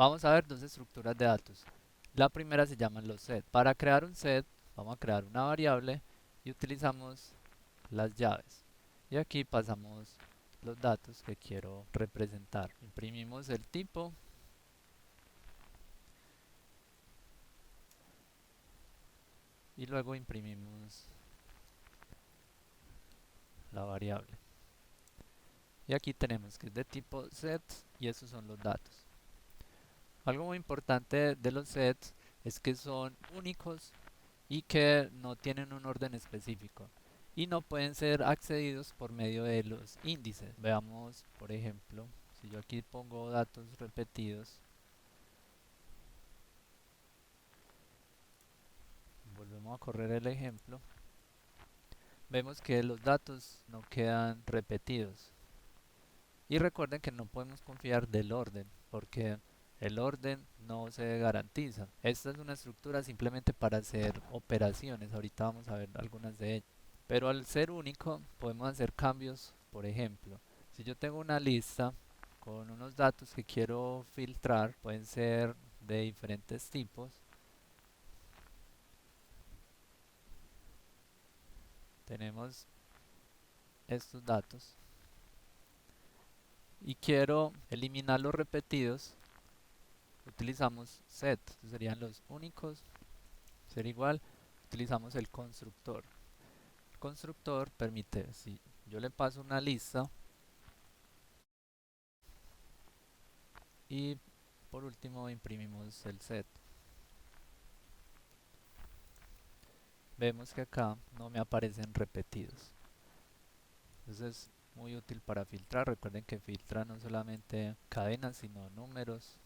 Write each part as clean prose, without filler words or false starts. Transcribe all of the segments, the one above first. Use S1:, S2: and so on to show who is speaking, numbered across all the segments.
S1: Vamos a ver dos estructuras de datos. La primera se llama los set. Para crear un set, vamos a crear una variable y utilizamos las llaves. Y aquí pasamos los datos que quiero representar. Imprimimos el tipo y luego imprimimos la variable. Y aquí tenemos que es de tipo set y esos son los datos. Algo muy importante de los sets es que son únicos y que no tienen un orden específico y no pueden ser accedidos por medio de los índices. Veamos, por ejemplo, si yo aquí pongo datos repetidos, volvemos a correr el ejemplo, vemos que los datos no quedan repetidos. Y recuerden que no podemos confiar del orden, porque el orden no se garantiza. Esta es una estructura simplemente para hacer operaciones. Ahorita vamos a ver algunas de ellas. Pero al ser único, podemos hacer cambios. Por ejemplo, si yo tengo una lista con unos datos que quiero filtrar, pueden ser de diferentes tipos. Tenemos estos datos y quiero eliminar los repetidos. Utilizamos set, estos serían los únicos. Ser igual, utilizamos el constructor. El constructor permite, si yo le paso una lista y por último imprimimos el set. Vemos que acá no me aparecen repetidos. Entonces es muy útil para filtrar. Recuerden que filtra no solamente cadenas, sino números.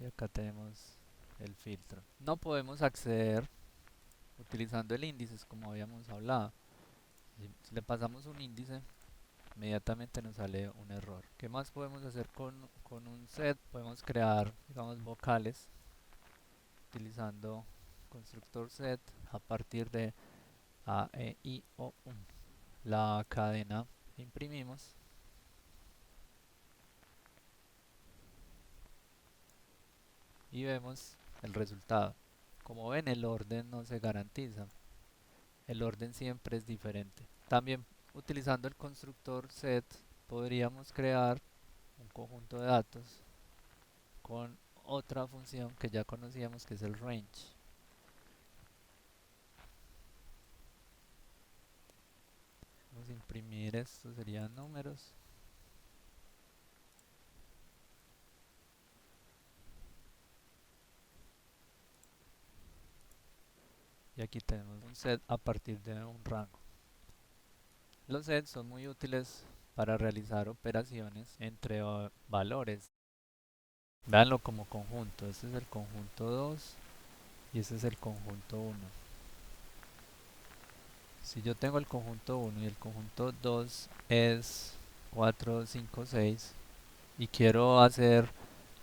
S1: Y acá tenemos el filtro. No podemos acceder utilizando el índice, como habíamos hablado. Si le pasamos un índice, inmediatamente nos sale un error. ¿Qué más podemos hacer con un set? Podemos crear, digamos, vocales utilizando constructor set a partir de A, E, I, O, U. La cadena imprimimos y vemos el resultado. Como ven, el orden no se garantiza. El orden siempre es diferente. También utilizando el constructor set podríamos crear un conjunto de datos con otra función que ya conocíamos que es el range. Vamos a imprimir esto, serían números. Y aquí tenemos un set a partir de un rango. Los sets son muy útiles para realizar operaciones entre valores. Véanlo como conjunto. Este es el conjunto 2 y este es el conjunto 1. Si yo tengo el conjunto 1 y el conjunto 2 es 4, 5, 6 y quiero hacer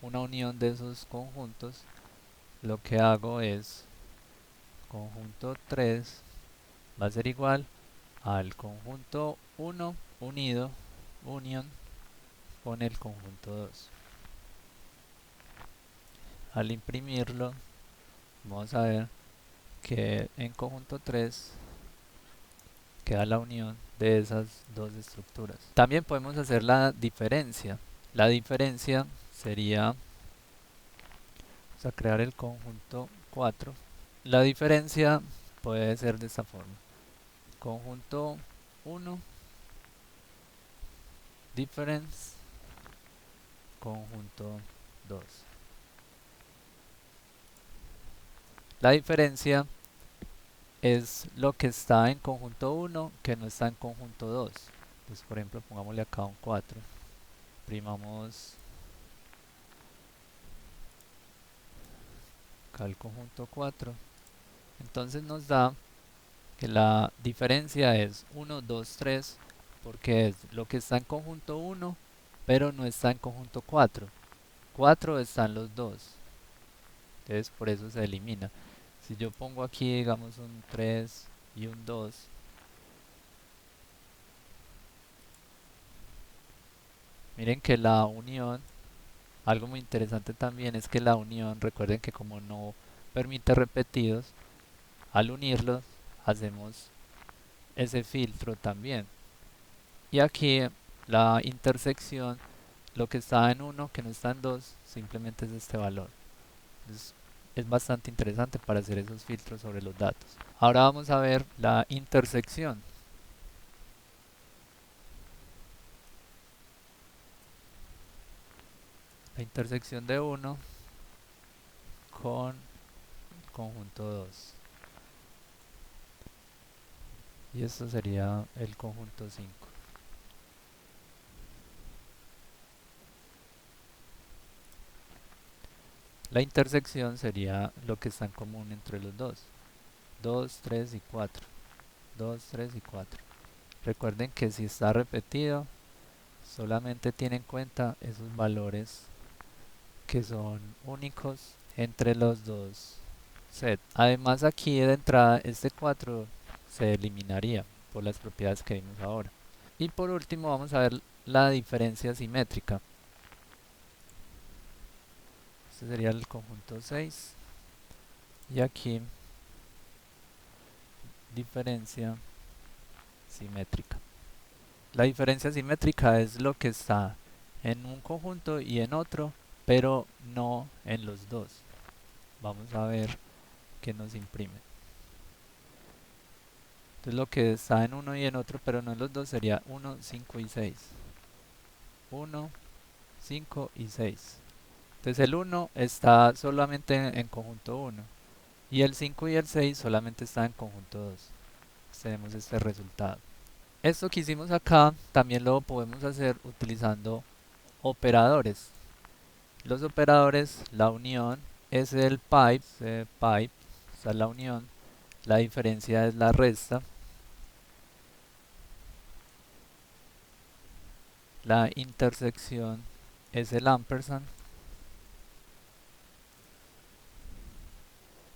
S1: una unión de esos conjuntos, lo que hago es conjunto 3 va a ser igual al conjunto 1 unido, union, con el conjunto 2. Al imprimirlo, vamos a ver que en conjunto 3 queda la unión de esas dos estructuras. También podemos hacer la diferencia. La diferencia sería, vamos a crear el conjunto 4. La diferencia puede ser de esta forma. Conjunto 1, difference, conjunto 2. La diferencia es lo que está en conjunto 1 que no está en conjunto 2. Entonces, por ejemplo, pongámosle acá un 4. Imprimamos acá el conjunto 4. Entonces nos da que la diferencia es 1, 2, 3, porque es lo que está en conjunto 1, pero no está en conjunto 4. 4 están los dos, entonces por eso se elimina. Si yo pongo aquí, digamos, un 3 y un 2, Miren que la unión, algo muy interesante también es que la unión, recuerden que como no permite repetidos, al unirlos hacemos ese filtro también. Y aquí la intersección, lo que está en uno que no está en 2 simplemente es este valor. Entonces, es bastante interesante para hacer esos filtros sobre los datos. Ahora vamos a ver la intersección. La intersección de uno con conjunto 2. Y esto sería el conjunto 5. La intersección sería lo que está en común entre los dos. 2, 3 y 4. 2, 3 y 4. Recuerden que si está repetido, solamente tiene en cuenta esos valores que son únicos entre los dos sets. Además aquí de entrada este 4 se eliminaría por las propiedades que vimos ahora. Y por último vamos a ver la diferencia simétrica. Este sería el conjunto 6 y aquí diferencia simétrica. La diferencia simétrica es lo que está en un conjunto y en otro, pero no en los dos. Vamos a ver qué nos imprime. Entonces lo que está en uno y en otro, pero no en los dos, sería 1, 5 y 6. 1, 5 y 6. Entonces el 1 está solamente en conjunto 1 y el 5 y el 6 solamente están en conjunto 2. Tenemos este resultado. Esto que hicimos acá también lo podemos hacer utilizando operadores. Los operadores, la unión es el pipe, esta es la unión, la diferencia es la resta, la intersección es el ampersand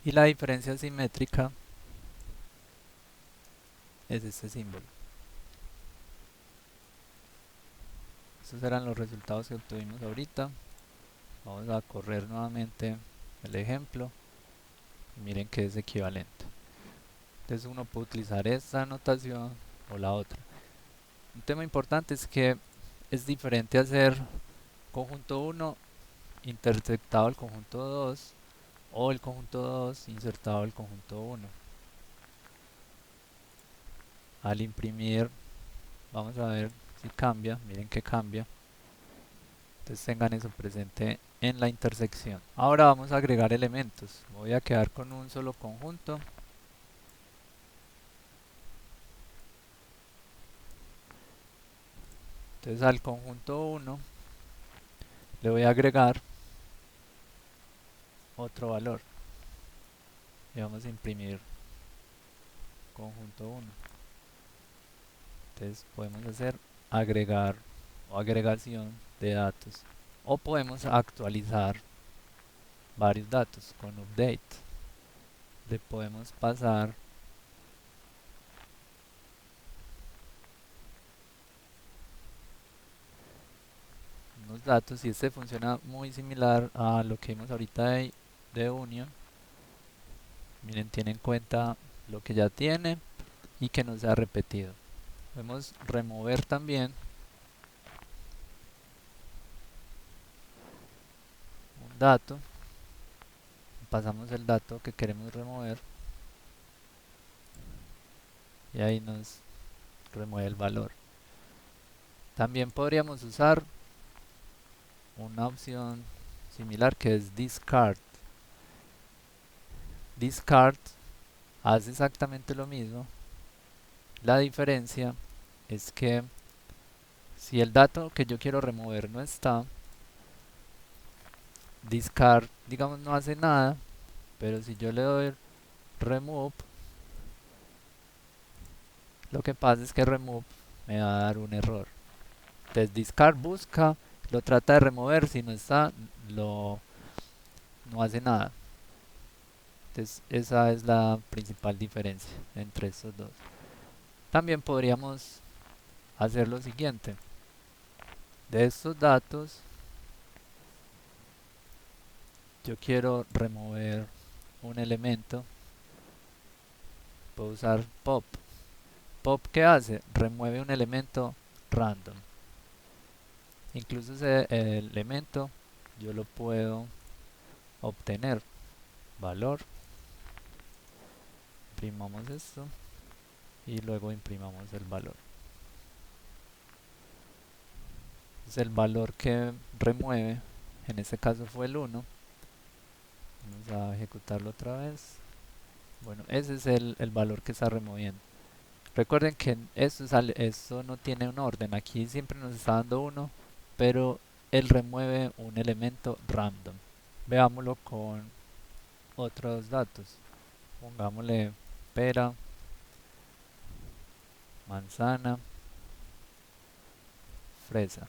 S1: y la diferencia simétrica es este símbolo. Estos eran los resultados que obtuvimos ahorita. Vamos a correr nuevamente el ejemplo y miren que es equivalente. Entonces uno puede utilizar esta notación o la otra. Un tema importante es que es diferente hacer conjunto 1 intersectado al conjunto 2 o el conjunto 2 insertado al conjunto 1. Al imprimir, vamos a ver si cambia, miren que cambia. Entonces tengan eso presente en la intersección. Ahora vamos a agregar elementos. Voy a quedar con un solo conjunto. Entonces al conjunto 1 le voy a agregar otro valor. Y vamos a imprimir conjunto 1. Entonces podemos hacer agregar o agregación de datos. O podemos actualizar varios datos con update. Le podemos pasar unos datos y este funciona muy similar a lo que vimos ahorita de union. Miren, tiene en cuenta lo que ya tiene y que no se ha repetido. Podemos remover también un dato. Pasamos el dato que queremos remover y ahí nos remueve el valor. También podríamos usar una opción similar que es discard. Discard hace exactamente lo mismo. La diferencia es que si el dato que yo quiero remover no está, discard, digamos, no hace nada, pero si yo le doy remove, lo que pasa es que remove me va a dar un error. Entonces discard busca, lo trata de remover, si no está, no hace nada. Entonces esa es la principal diferencia entre estos dos. También podríamos hacer lo siguiente. De estos datos yo quiero remover un elemento, puedo usar pop. Pop, ¿qué hace? Remueve un elemento random. Incluso ese elemento yo lo puedo obtener. Valor, imprimamos esto y luego imprimamos el valor. Entonces el valor que remueve, en este caso fue el 1. Vamos a ejecutarlo otra vez. Bueno, ese es el valor que está removiendo. Recuerden que esto no tiene un orden. Aquí siempre nos está dando 1, pero él remueve un elemento random. Veámoslo con otros datos. Pongámosle pera, manzana, fresa.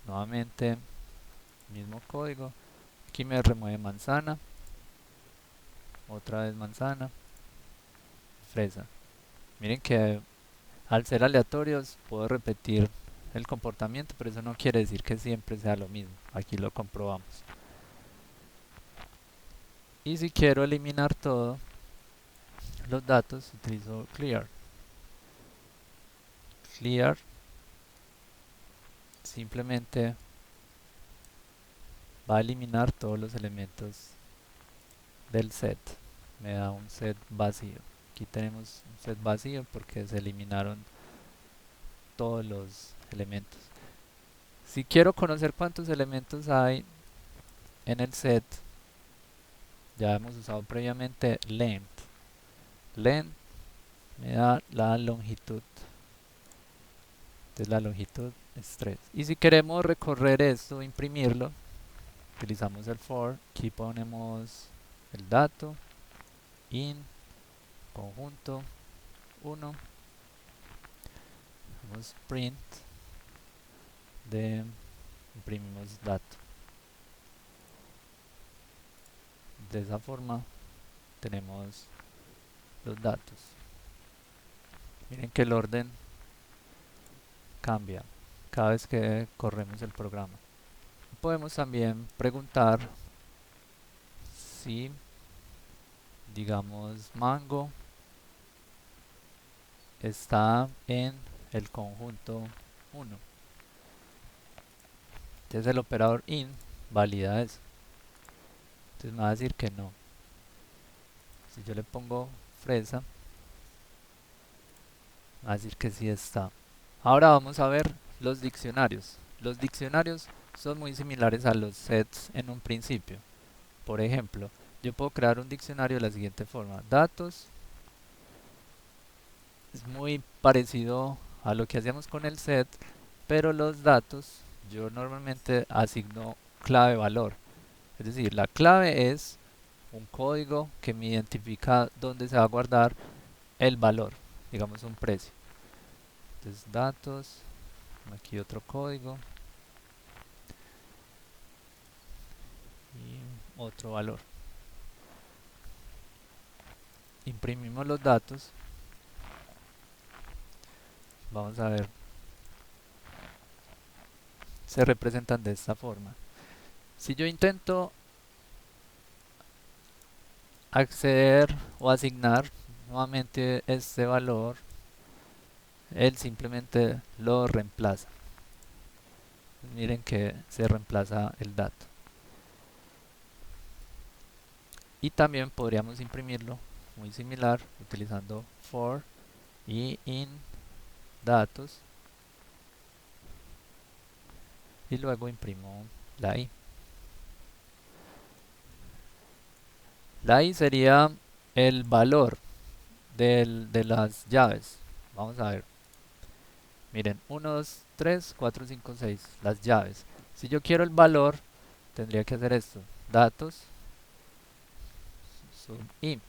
S1: Nuevamente, mismo código. Aquí me remueve manzana, otra vez manzana, fresa. Miren que al ser aleatorios puedo repetir el comportamiento, pero eso no quiere decir que siempre sea lo mismo. Aquí lo comprobamos. Y si quiero eliminar todos los datos, utilizo clear. Clear simplemente va a eliminar todos los elementos del set. Me da un set vacío. Aquí tenemos un set vacío porque se eliminaron todos los elementos. Si quiero conocer cuántos elementos hay en el set, ya hemos usado previamente length. Length me da la longitud. Entonces la longitud es 3. Y si queremos recorrer esto, imprimirlo, utilizamos el for. Aquí ponemos el dato, in, conjunto, 1. Hacemos print de imprimimos dato. De esa forma tenemos los datos. Miren que el orden cambia cada vez que corremos el programa. Podemos también preguntar si, digamos, mango está en el conjunto 1. Entonces el operador in valida eso. Entonces me va a decir que no. Si yo le pongo fresa, me va a decir que sí está. Ahora vamos a ver los diccionarios. Los diccionarios son muy similares a los sets en un principio. Por ejemplo, yo puedo crear un diccionario de la siguiente forma. Datos. Es muy parecido a lo que hacíamos con el set, pero los datos yo normalmente asigno clave valor. Es decir, la clave es un código que me identifica dónde se va a guardar el valor, digamos un precio. Entonces datos, aquí otro código y otro valor. Imprimimos los datos. Vamos a ver, se representan de esta forma. Si yo intento acceder o asignar nuevamente este valor, él simplemente lo reemplaza. Miren que se reemplaza el dato. Y también podríamos imprimirlo muy similar utilizando for y in datos y luego imprimo la i. La i sería el valor de las llaves. Vamos a ver. Miren, 1, 2, 3, 4, 5, 6, las llaves. Si yo quiero el valor, tendría que hacer esto. Datos, sub i.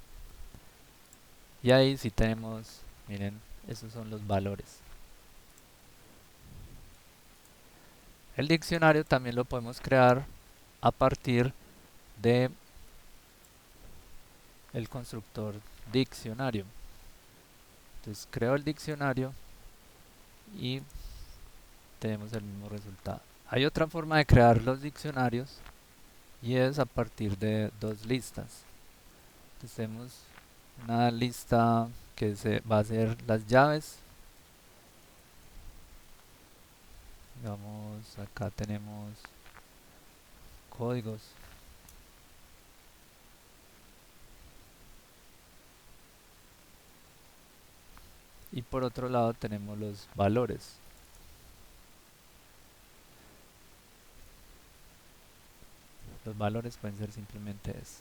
S1: Y ahí sí tenemos, miren, esos son los valores. El diccionario también lo podemos crear a partir de el constructor diccionario. Entonces creo el diccionario y tenemos el mismo resultado. Hay otra forma de crear los diccionarios y es a partir de dos listas. Entonces tenemos una lista que se va a ser las llaves. Digamos, acá tenemos códigos. Y por otro lado tenemos los valores. Los valores pueden ser simplemente eso.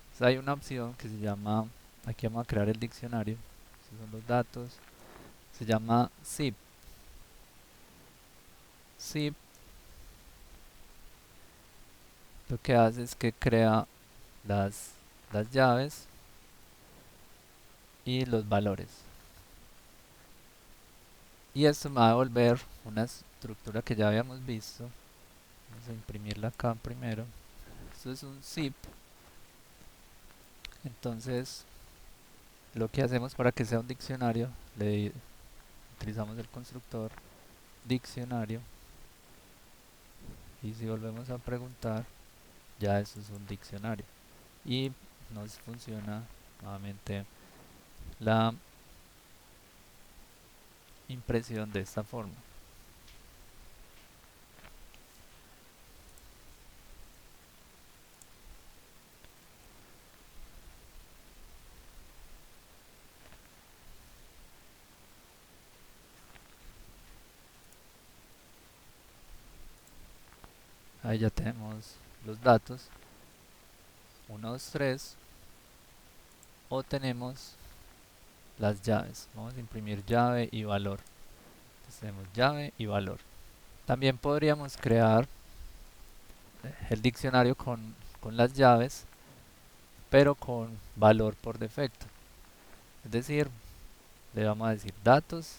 S1: Entonces hay una opción que se llama, aquí vamos a crear el diccionario. Estos son los datos. Se llama zip. Zip lo que hace es que crea las llaves y los valores. Y esto me va a devolver una estructura que ya habíamos visto. Vamos a imprimirla acá primero. Esto es un zip. Entonces, lo que hacemos para que sea un diccionario, utilizamos el constructor diccionario. Y si volvemos a preguntar, ya eso es un diccionario. Y nos funciona nuevamente la impresión de esta forma. Ahí ya tenemos los datos 1, 2, 3, o tenemos las llaves. Vamos a imprimir llave y valor. Entonces tenemos llave y valor. También podríamos crear el diccionario con las llaves, pero con valor por defecto. Es decir, le vamos a decir datos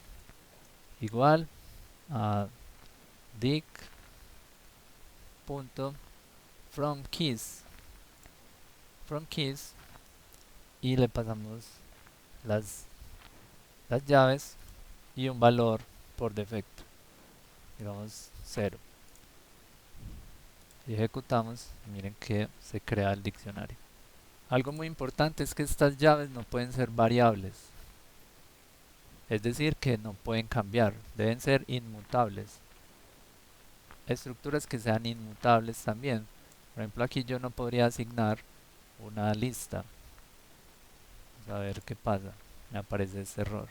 S1: igual a dic.fromKeys from keys, y le pasamos las, las llaves y un valor por defecto, digamos 0. Y ejecutamos, miren que se crea el diccionario. Algo muy importante es que estas llaves no pueden ser variables, es decir, que no pueden cambiar, deben ser inmutables. Estructuras que sean inmutables también. Por ejemplo, aquí yo no podría asignar una lista. Vamos a ver qué pasa. Me aparece este error.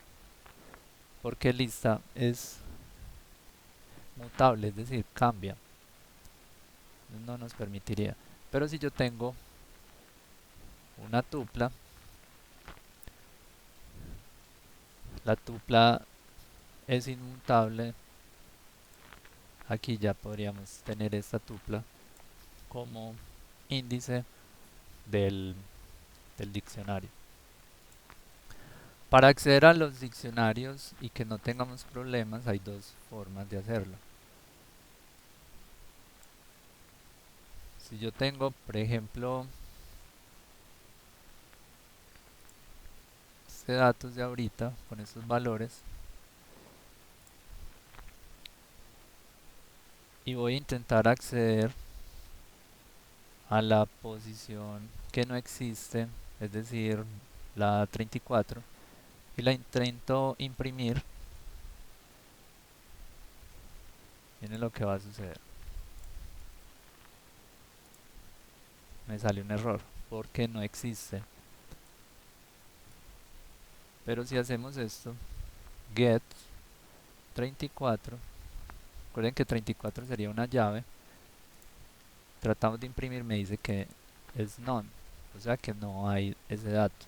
S1: Porque lista es mutable, es decir, cambia. No nos permitiría. Pero si yo tengo una tupla, la tupla es inmutable. Aquí ya podríamos tener esta tupla como índice del, del diccionario. Para acceder a los diccionarios y que no tengamos problemas, hay dos formas de hacerlo. Si yo tengo, por ejemplo, este datos de ahorita con estos valores, y voy a intentar acceder a la posición que no existe, es decir, la 34, y la intento imprimir, miren lo que va a suceder. Me sale un error porque no existe. Pero si hacemos esto, get 34, recuerden que 34 sería una llave, tratamos de imprimir, me dice que es none, o sea que no hay ese dato.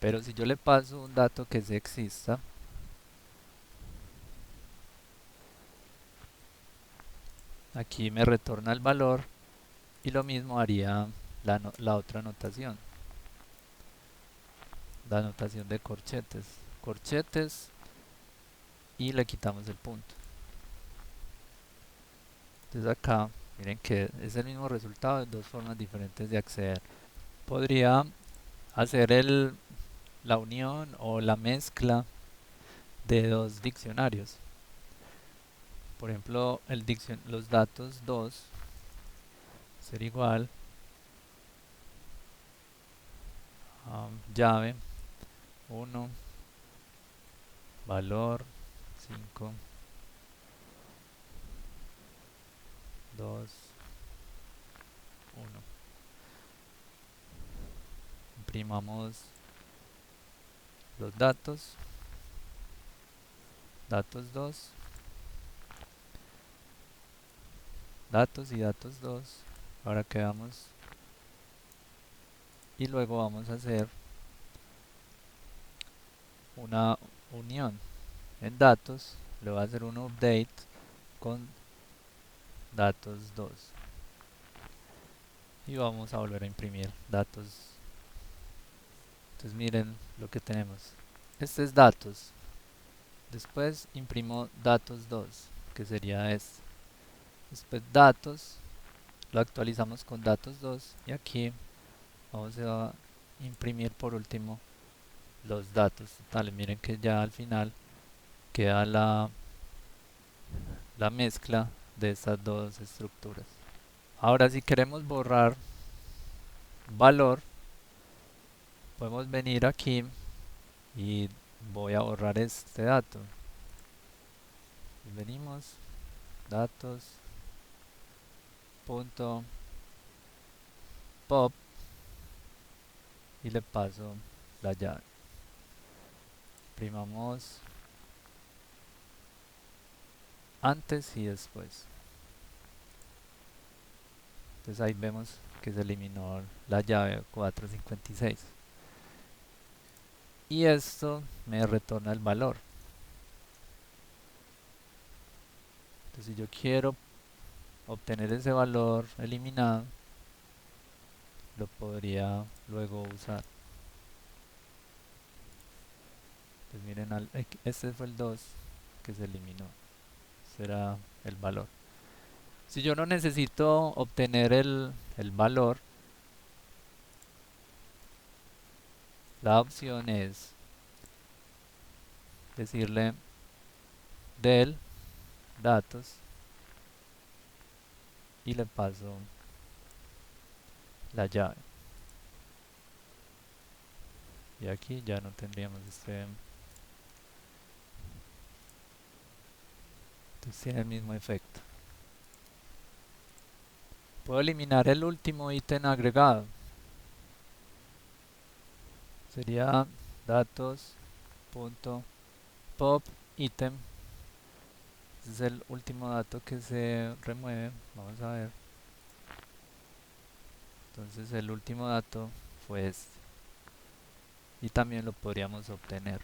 S1: Pero si yo le paso un dato que sí exista, aquí me retorna el valor, y lo mismo haría la otra anotación, la anotación de corchetes. Corchetes, y le quitamos el punto. Entonces acá, miren que es el mismo resultado de dos formas diferentes de acceder. Podría hacer la unión o la mezcla de dos diccionarios. Por ejemplo, los datos 2 ser igual a llave 1, valor 5, 2, 1. Imprimamos los datos, datos 2, datos y datos 2. Ahora quedamos y luego vamos a hacer una unión en datos. Le voy a hacer un update con datos 2 y vamos a volver a imprimir datos. Entonces miren lo que tenemos. Este es datos. Después imprimo datos 2, que sería este. Después datos, lo actualizamos con datos 2 y aquí vamos a imprimir por último los datos totales. Miren que ya al final queda la mezcla de estas dos estructuras. Ahora si queremos borrar valor, podemos venir aquí y voy a borrar este dato. Venimos, datos, punto, pop y le paso la llave. Imprimamos antes y después. Entonces ahí vemos que se eliminó la llave 456. Y esto me retorna el valor. Entonces si yo quiero obtener ese valor eliminado, lo podría luego usar. Entonces miren, este fue el 2 que se eliminó. Será el valor. Si yo no necesito obtener el valor, la opción es decirle del datos y le paso la llave. Y aquí ya no tendríamos este. Entonces tiene el mismo efecto. Puedo eliminar el último ítem agregado. Sería datos.pop item. Este es el último dato que se remueve. Vamos a ver. Entonces el último dato fue este. Y también lo podríamos obtener.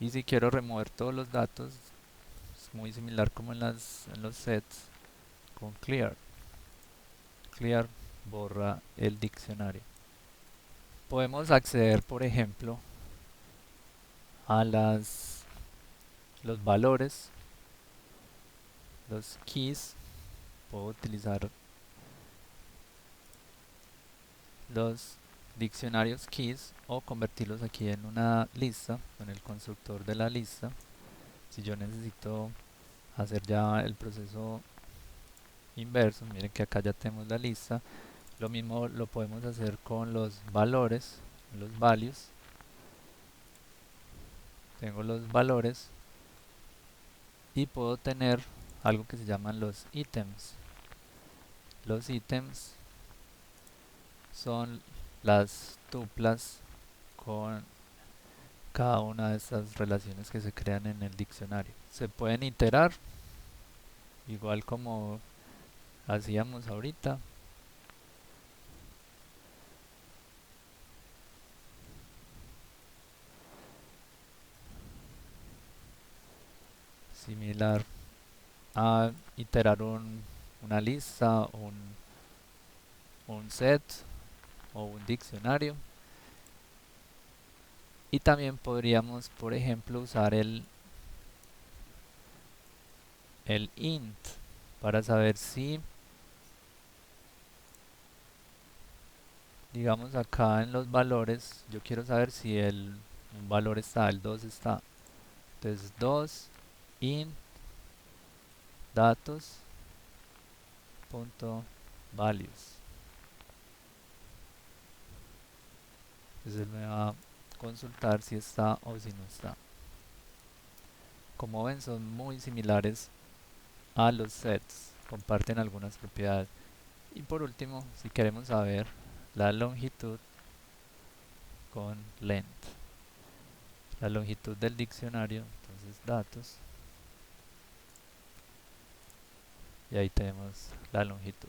S1: Y si quiero remover todos los datos, es muy similar como en los sets con clear. Clear borra el diccionario. Podemos acceder, por ejemplo, a los valores, los keys. Puedo utilizar los diccionarios keys o convertirlos aquí en una lista, en el constructor de la lista. Si yo necesito hacer ya el proceso inverso, miren que acá ya tenemos la lista. Lo mismo lo podemos hacer con los valores, los values. Tengo los valores y puedo tener algo que se llaman los ítems. Los ítems son las tuplas con cada una de estas relaciones que se crean en el diccionario. Se pueden iterar, igual como hacíamos ahorita. Similar a iterar una lista, un set o un diccionario. Y también podríamos, por ejemplo, usar el int para saber si, digamos acá en los valores, yo quiero saber si un valor está, el 2 está. Entonces 2 int datos punto values. Entonces él me va a consultar si está o si no está. Como ven, son muy similares a los sets, comparten algunas propiedades. Y por último, si queremos saber la longitud con length, la longitud del diccionario, entonces datos, y ahí tenemos la longitud.